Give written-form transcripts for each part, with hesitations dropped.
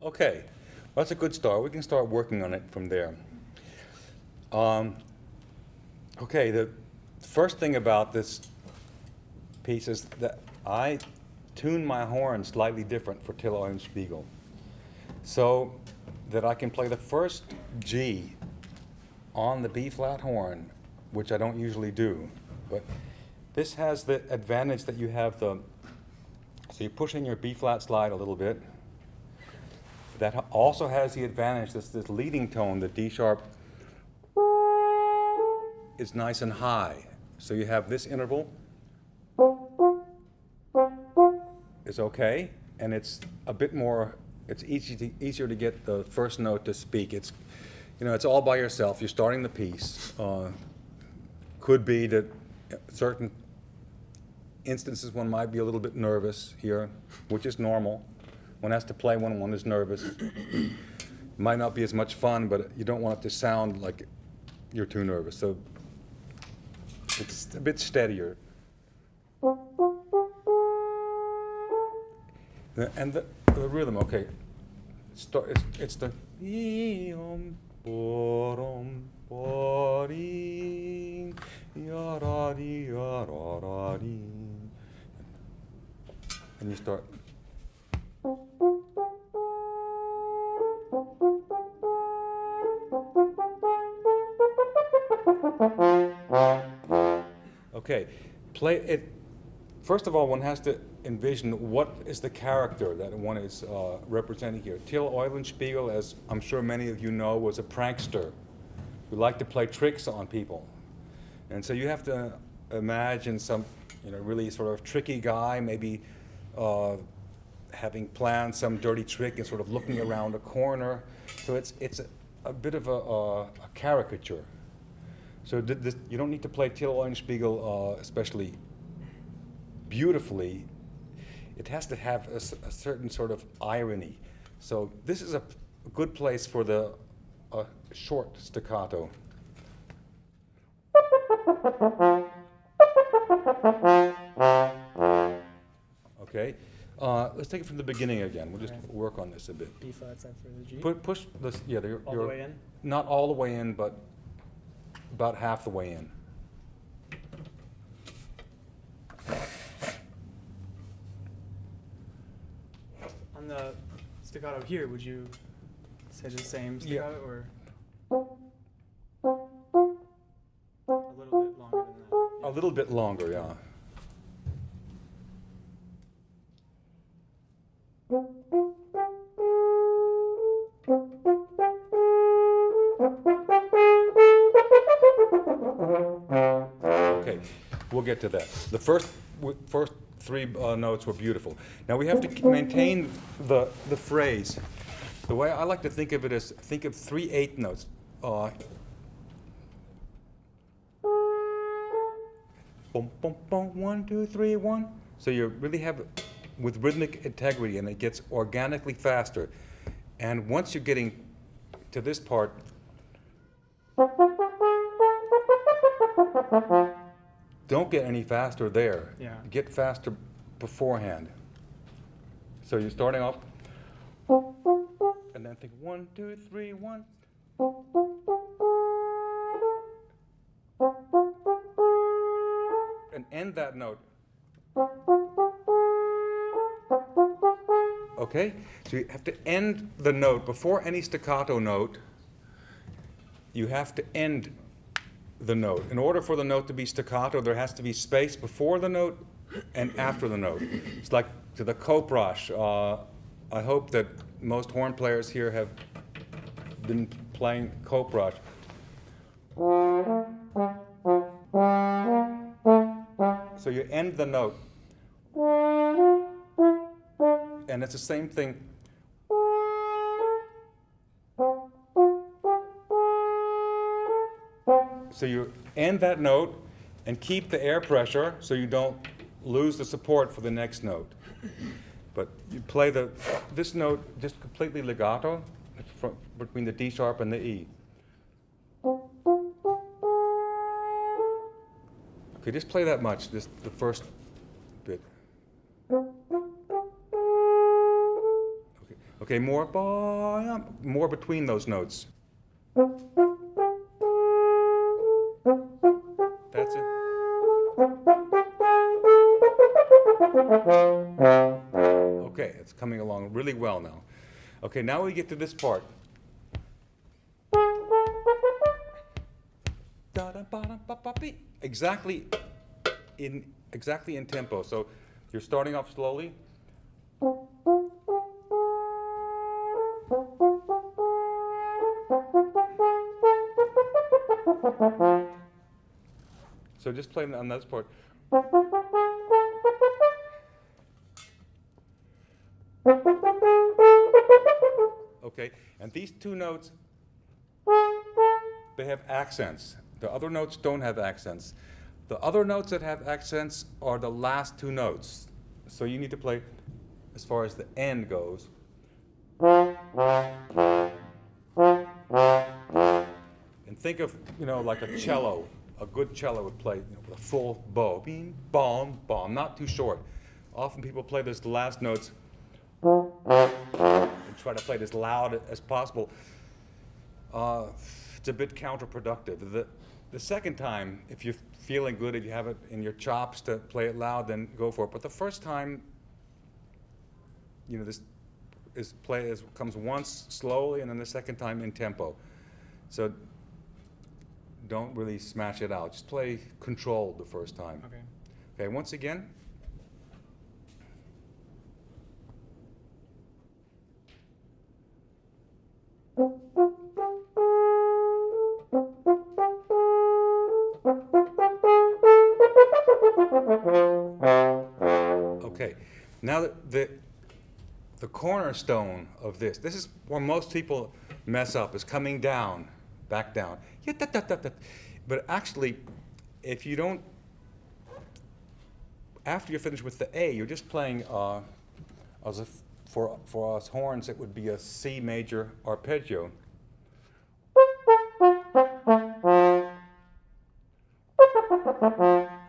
Okay, well, that's a good start. We can start working on it from there. Okay, the first thing about this piece is that I tune my horn slightly different for Till Eulenspiegel, so that I can play the first G on the B flat horn, which I don't usually do. But this has the advantage that you have so you're pushing your B flat slide a little bit. That also has the advantage, this leading tone, the D sharp, is nice and high. So you have this interval is okay, and it's a bit more, it's easier to get the first note to speak. It's, it's all by yourself. You're starting the piece. Could be that certain instances one might be a little bit nervous here, which is normal. One has to play when one is nervous. It might not be as much fun, but you don't want it to sound like you're too nervous. So it's a bit steadier. And the rhythm, okay. It's the and you start. Okay, play it. First of all, one has to envision what is the character that one is representing here. Till Eulenspiegel, as I'm sure many of you know, was a prankster who liked to play tricks on people. And so you have to imagine some, really sort of tricky guy, maybe having planned some dirty trick and sort of looking around a corner. So it's a bit of a caricature. So you don't need to play Till Eulenspiegel especially beautifully. It has to have a certain sort of irony. So this is a good place for the short staccato. Okay, let's take it from the beginning again. We'll just work on this a bit. B flat set for the G. Push this, yeah, All the way in? Not all the way in, but about half the way in. On the staccato here, would you say the same staccato or a little bit longer than that? A little bit longer, yeah. Okay, we'll get to that. The first three notes were beautiful. Now we have to maintain the phrase. The way I like to think of it is think of 3/8 notes. Boom, boom, boom, 1, 2, 3, 1. So you really have with rhythmic integrity, and it gets organically faster. And once you're getting to this part, don't get any faster there. Yeah. Get faster beforehand. So you're starting off, and then think 1, 2, 3, 1. And end that note. Okay? So you have to end the note before any staccato note. You have to end the note. In order for the note to be staccato, there has to be space before the note and after the note. It's like to the kopráš. I hope that most horn players here have been playing kopráš. So you end the note. And it's the same thing. So you end that note and keep the air pressure so you don't lose the support for the next note. But you play this note just completely legato between the D sharp and the E. Okay, just play that much, just the first bit. Okay, more between those notes. That's it. Okay, it's coming along really well now. Okay, now we get to this part. Exactly in tempo. So you're starting off slowly. So just play on this part. Okay, and these two notes, they have accents. The other notes don't have accents. The other notes that have accents are the last two notes. So you need to play as far as the end goes. And think of, like a cello. A good cello would play with a full bow. Beam, bom, bom, not too short. Often people play those last notes and try to play it as loud as possible. It's a bit counterproductive. The second time, if you're feeling good, if you have it in your chops to play it loud, then go for it. But the first time, this comes once slowly, and then the second time in tempo. So don't really smash it out. Just play controlled the first time. Okay. Okay, once again. Okay, now the cornerstone of this is where most people mess up, is coming down, back down. But actually, if you don't, after you're finished with the A, you're just playing, as if for us horns, it would be a C major arpeggio.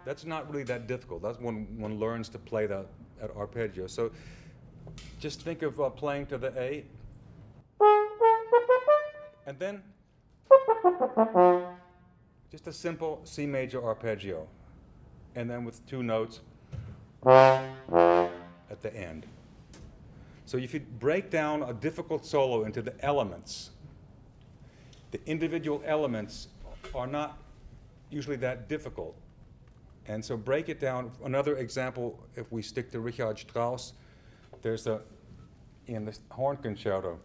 That's not really that difficult. That's when one learns to play that arpeggio. So just think of playing to the A, and then just a simple C major arpeggio, and then with two notes at the end. So if you break down a difficult solo into the elements, the individual elements are not usually that difficult. And so break it down. Another example, if we stick to Richard Strauss, there's in the horn concerto.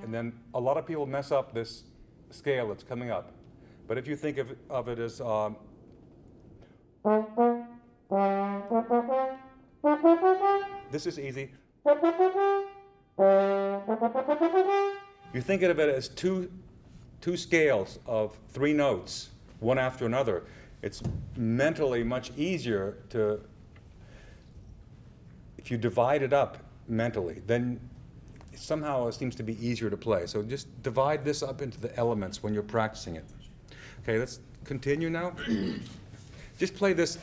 And then a lot of people mess up this scale that's coming up. But if you think of it as this is easy. You think of it as two scales of three notes, one after another. It's mentally much easier if you divide it up mentally, then somehow it seems to be easier to play. So just divide this up into the elements when you're practicing it. Okay, let's continue now. Just play this.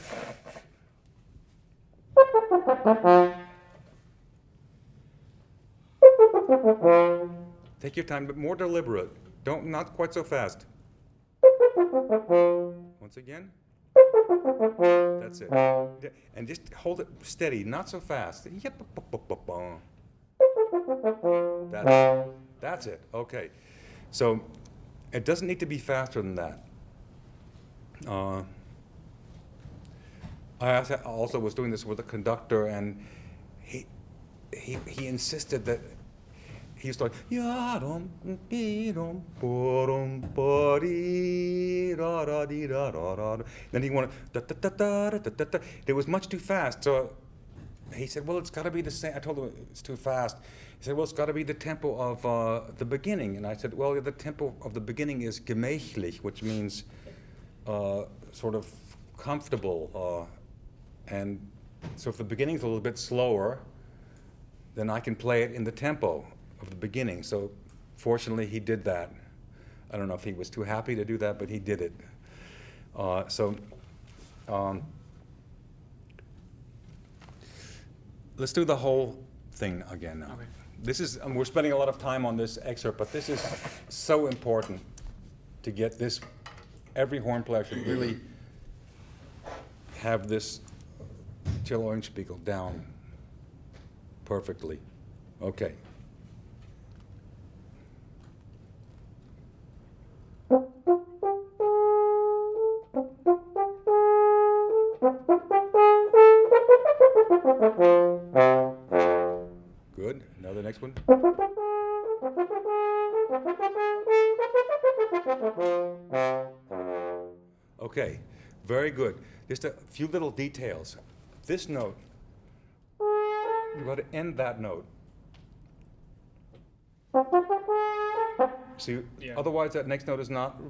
Take your time, but more deliberate. Not quite so fast. Once again. That's it. And just hold it steady, not so fast. That's it. Okay. So it doesn't need to be faster than that. I also was doing this with a conductor, and he insisted that he was like, then he wanted, it was much too fast. So he said, well, it's got to be the same. I told him it's too fast. He said, well, it's got to be the tempo of the beginning. And I said, well, the tempo of the beginning is gemächlich, which means sort of comfortable. And so if the beginning's a little bit slower, then I can play it in the tempo of the beginning. So fortunately he did that. I don't know if he was too happy to do that, but he did it. let's do the whole thing again now. Okay. This is, we're spending a lot of time on this excerpt, but this is so important to get this, every horn player should really have this Till Eulenspiegel down perfectly. Okay. Good. Now the next one. Okay, very good. Just a few little details. This note, you've got to end that note. See, Yeah. otherwise that next note is not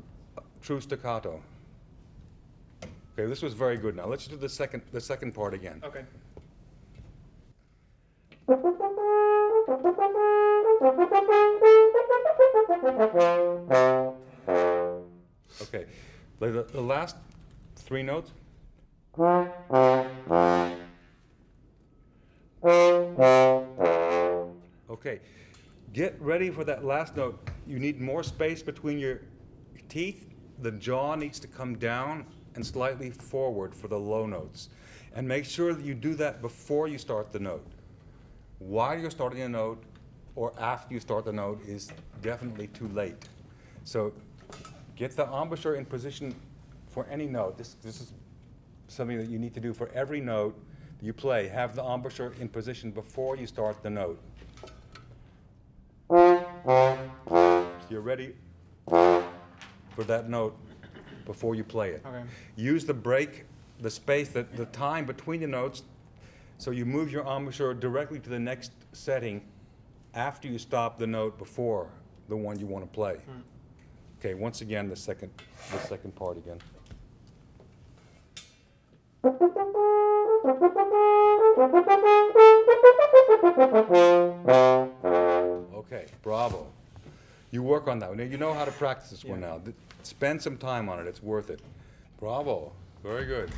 true staccato. Okay, this was very good. Now let's do the second part again. Okay. Okay, the last three notes. Okay, get ready for that last note. You need more space between your teeth. The jaw needs to come down and slightly forward for the low notes. And make sure that you do that before you start the note. While you're starting a note or after you start the note is definitely too late. So get the embouchure in position for any note. This is something that you need to do for every note that you play. Have the embouchure in position before you start the note. So you're ready for that note before you play it. Okay. Use the break, the space, the time between the notes, so you move your embouchure directly to the next setting after you stop the note before the one you want to play. Okay, once again, the second part again. Okay, bravo. You work on that one. You know how to practice this one now. Spend some time on it. It's worth it. Bravo. Very good.